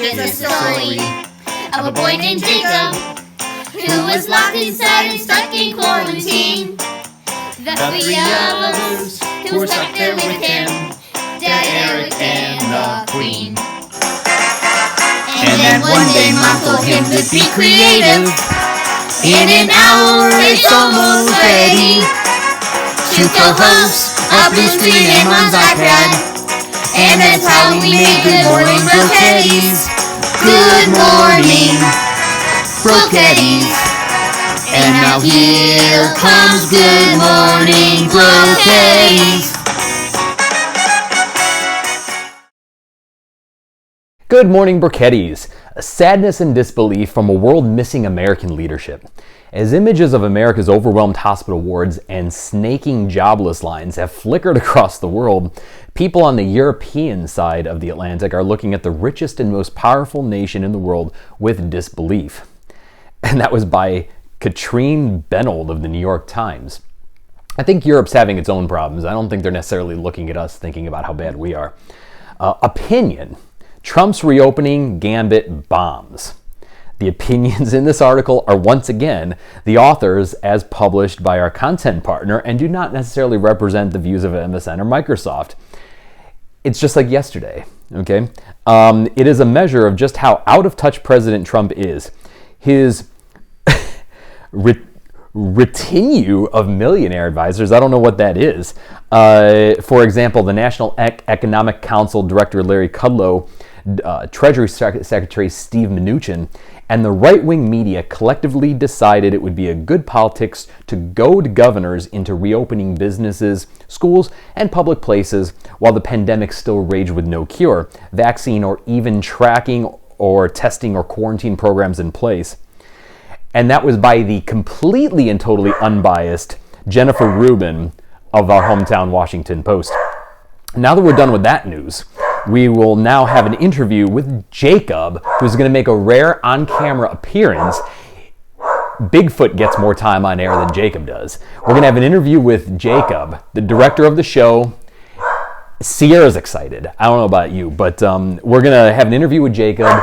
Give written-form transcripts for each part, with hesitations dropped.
Here's a story of a boy named Jacob who was locked inside and stuck in quarantine. The three others who were stuck there with him, Dad, Eric, and the Queen. And then one day Mom told him to be creative. In an hour it's almost ready to co-host a blue screen and Mom's iPad. And that's how we made Good Morning Fhghcgtfgfdfdgfgffg. Good morning, Fhghcgtfgtfgfdfdgfg. And now here comes Good Morning Fhghcgtfgtfgfdfdgfg. Good morning, Fhghcgtfgtfgfdfdgfg. Sadness and disbelief from a world missing American leadership. As images of America's overwhelmed hospital wards and snaking jobless lines have flickered across the world, people on the European side of the Atlantic are looking at the richest and most powerful nation in the world with disbelief. And that was by Katrine Benold of the New York Times. I think Europe's having its own problems. I don't think they're necessarily looking at us thinking about how bad we are. Opinion. Trump's reopening gambit bombs. The opinions in this article are once again the authors as published by our content partner and do not necessarily represent the views of MSN or Microsoft. It's just like yesterday, okay? It is a measure of just how out of touch President Trump is. His retinue of millionaire advisors, I don't know what that is. For example, the National Economic Council Director Larry Kudlow, Treasury Secretary Steve Mnuchin, and the right-wing media collectively decided it would be a good politics to goad governors into reopening businesses, schools, and public places while the pandemic still raged with no cure, vaccine, or even tracking or testing or quarantine programs in place. And that was by the completely and totally unbiased Jennifer Rubin of our hometown Washington Post. Now that we're done with that news, we will now have an interview with Jacob, who's going to make a rare on-camera appearance. Bigfoot gets more time on air than Jacob does. We're going to have an interview with Jacob, the director of the show. Sierra's excited. I don't know about you, but we're going to have an interview with Jacob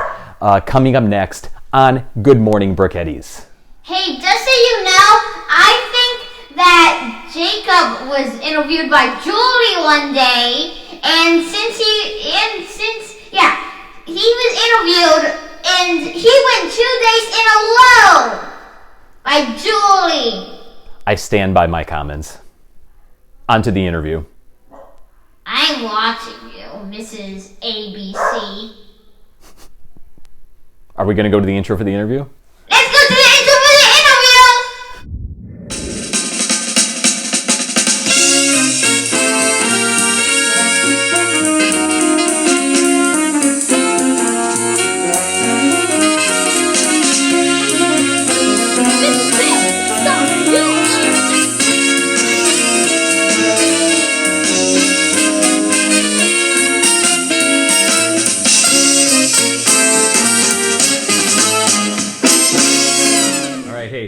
coming up next on Good Morning Fhghcgtfgfdfdgfg. Hey, just so you know, I think that Jacob was interviewed by Julie one day. And since he was interviewed and he went 2 days in a row by Julie. I stand by my comments. On to the interview. I'm watching you, Mrs. ABC. Are we going to go to the intro for the interview? Let's go to the intro for the interview!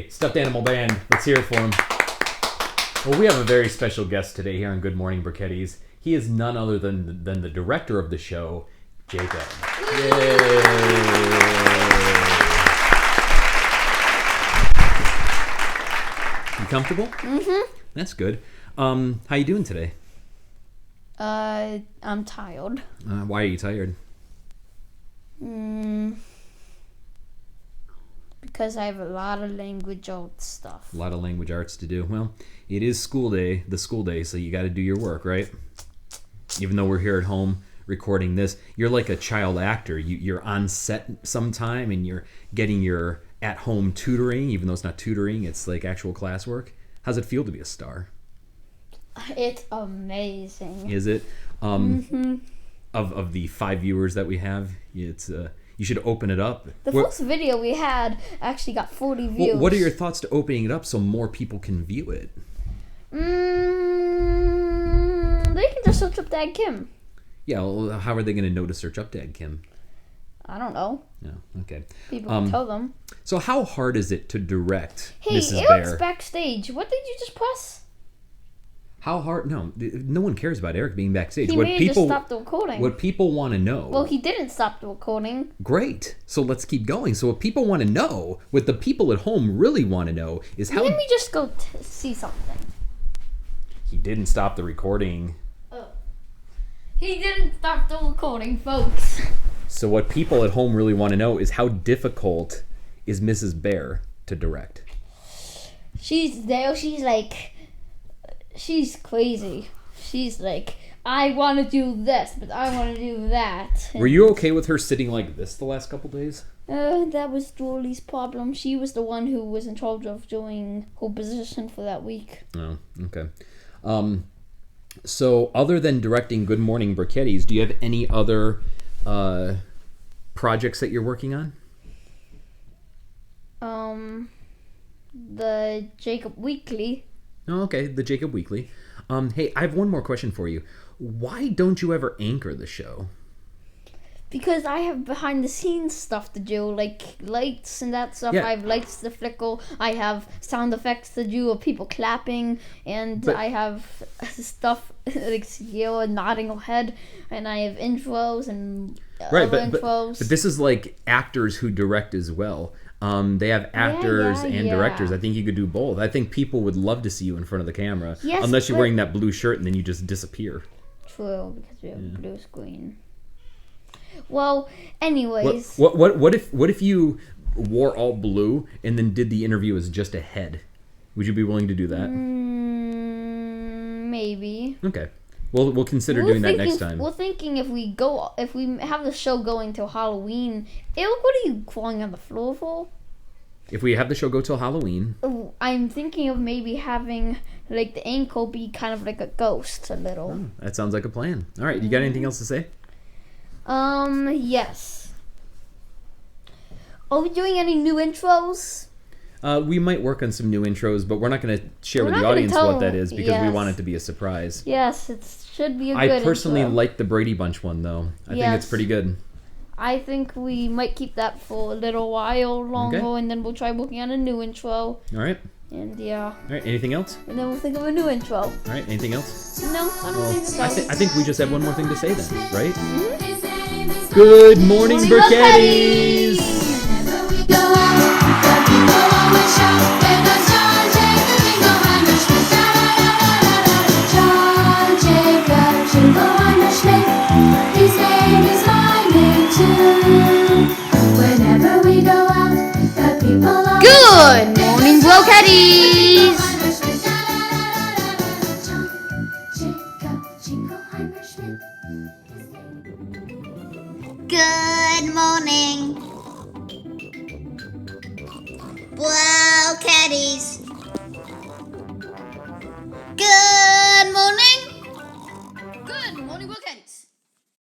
Stuffed Animal Band. Let's hear it for him. Well, we have a very special guest today here on Good Morning Fhghcgtfgfdfdgfg. He is none other than the director of the show, Jacob. Yay! You comfortable? Mm-hmm. That's good. How you doing today? I'm tired. Why are you tired? Because I have a lot of language arts stuff. A lot of language arts to do. Well, it is school day, so you got to do your work, right? Even though we're here at home recording this, you're like a child actor. You're on set sometime and you're getting your at-home tutoring, even though it's not tutoring, it's like actual classwork. How's it feel to be a star? It's amazing. Is it? Of the 5 viewers that we have, it's you should open it up. The first video we had actually got 40 views. What are your thoughts to opening it up so more people can view it? They can just search up Dad Kim. Yeah, well, how are they going to know to search up Dad Kim? I don't know. No, okay. People can tell them. So how hard is it to direct Hey, Mrs. Eric's Bear? backstage. What did you just press? How hard? No, no one cares about Eric being backstage. He may have just stopped the recording. What people want to know. Well, he didn't stop the recording. Great. So let's keep going. So what people want to know, what the people at home really want to know, is how. Let me just go see something. He didn't stop the recording. Oh. He didn't stop the recording, folks. So what people at home really want to know is how difficult is Mrs. Bear to direct? She's there. She's crazy. She's like, I want to do this, but I want to do that. Were you okay with her sitting like this the last couple days? That was Julie's problem. She was the one who was in charge of doing her position for that week. Oh, okay. So other than directing Good Morning Briquettis, do you have any other projects that you're working on? The Jacob Weekly. Oh, okay, the Jacob Weekly. Hey, I have one more question for you. Why don't you ever anchor the show? Because I have behind the scenes stuff to do, like lights and that stuff. Yeah. I have lights to flickle. I have sound effects to do of people clapping, and I have stuff like Sierra nodding her head, and I have intros and intros. But this is like actors who direct as well. They have actors and directors. I think you could do both. I think people would love to see you in front of the camera, unless you're wearing that blue shirt and then you just disappear. True, because we have a blue screen. Well, anyways, what if you wore all blue and then did the interview as just a head? Would you be willing to do that? Maybe. Okay. We'll consider doing that next time. We're thinking if we have the show going till Halloween. What are you crawling on the floor for? If we have the show go till Halloween. I'm thinking of maybe having like the ankle be kind of like a ghost a little. Oh, that sounds like a plan. All right, you got anything else to say? Yes. Are we doing any new intros? We might work on some new intros, but we're not going to share with the audience what that is because we want it to be a surprise. Yes, it should be a good I personally intro. like the Brady Bunch one, though. I think it's pretty good. I think we might keep that for a little while longer, and then we'll try working on a new intro. All right. And yeah. All right, anything else? And then we'll think of a new intro. All right, anything else? No, I don't think so. I think we just have one more thing to say then, right? Mm-hmm. Good morning, Briquettis! Good morning, Briquettis! Good morning. Well, caddies.